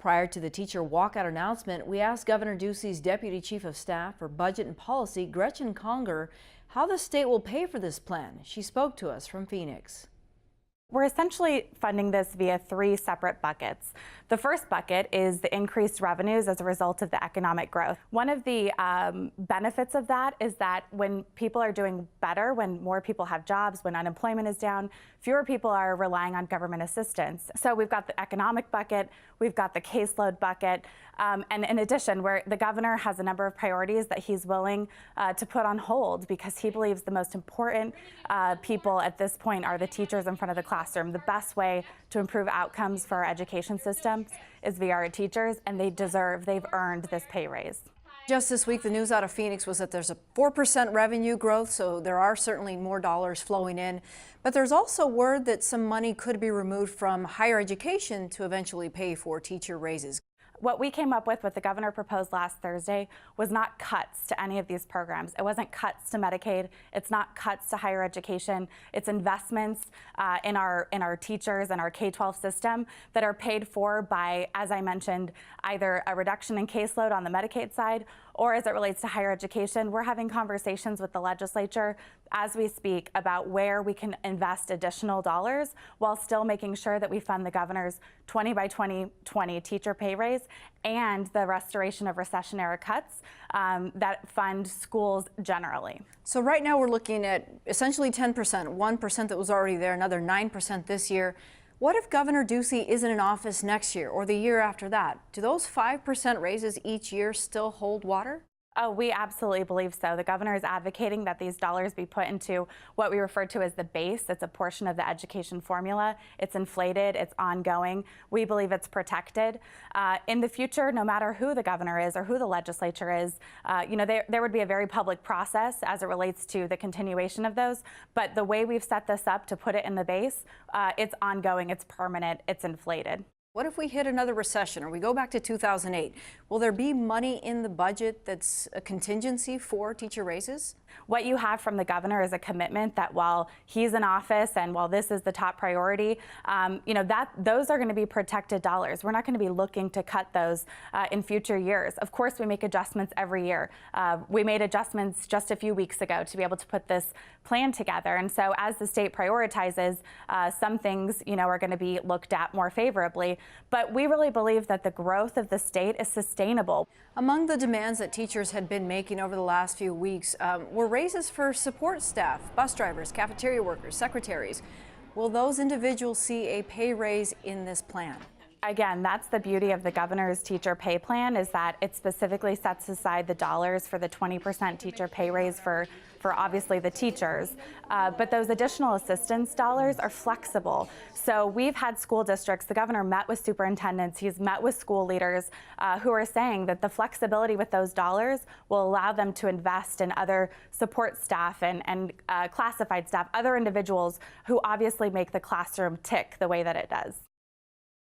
Prior to the teacher walkout announcement, we asked Governor Ducey's Deputy Chief of Staff for Budget and Policy, Gretchen Conger, how the state will pay for this plan. She spoke to us from Phoenix. We're essentially funding this via three separate buckets. The first bucket is the increased revenues as a result of the economic growth. One of the benefits of that is that when people are doing better, when more people have jobs, when unemployment is down, fewer people are relying on government assistance. So we've got the economic bucket, we've got the caseload bucket, and in addition, where the governor has a number of priorities that he's willing to put on hold because he believes the most important people at this point are the teachers in front of the classroom. The best way to improve outcomes for our education systems is via our teachers, and they've earned this pay raise. Just this week, the news out of Phoenix was that there's a 4% revenue growth, so there are certainly more dollars flowing in. But there's also word that some money could be removed from higher education to eventually pay for teacher raises. What we came up with, what the governor proposed last Thursday, was not cuts to any of these programs. It wasn't cuts to Medicaid. It's not cuts to higher education. It's investments in our teachers and our K-12 system that are paid for by, as I mentioned, either a reduction in caseload on the Medicaid side, or as it relates to higher education, we're having conversations with the legislature as we speak about where we can invest additional dollars while still making sure that we fund the governor's 20 by 2020 teacher pay raise and the restoration of recession-era cuts that fund schools generally. So right now we're looking at essentially 10%, 1% that was already there, another 9% this year. What if Governor Ducey isn't in office next year or the year after that? Do those 5% raises each year still hold water? Oh, we absolutely believe so. The governor is advocating that these dollars be put into what we refer to as the base. It's a portion of the education formula. It's inflated, it's ongoing. We believe it's protected. In the future, no matter who the governor is or who the legislature is, there would be a very public process as it relates to the continuation of those. But the way we've set this up to put it in the base, it's ongoing, it's permanent, it's inflated. What if we hit another recession or we go back to 2008? Will there be money in the budget that's a contingency for teacher raises? What you have from the governor is a commitment that while he's in office and while this is the top priority, those are going to be protected dollars. We're not going to be looking to cut those in future years. Of course, we make adjustments every year. We made adjustments just a few weeks ago to be able to put this plan together. And so as the state prioritizes, some things, are going to be looked at more favorably. But we really believe that the growth of the state is sustainable. Among the demands that teachers had been making over the last few weeks were raises for support staff, bus drivers, cafeteria workers, secretaries. Will those individuals see a pay raise in this plan? Again, that's the beauty of the governor's teacher pay plan, is that it specifically sets aside the dollars for the 20% teacher pay raise for obviously the teachers. But those additional assistance dollars are flexible. So we've had school districts, the governor met with superintendents, he's met with school leaders who are saying that the flexibility with those dollars will allow them to invest in other support staff and classified staff, other individuals who obviously make the classroom tick the way that it does.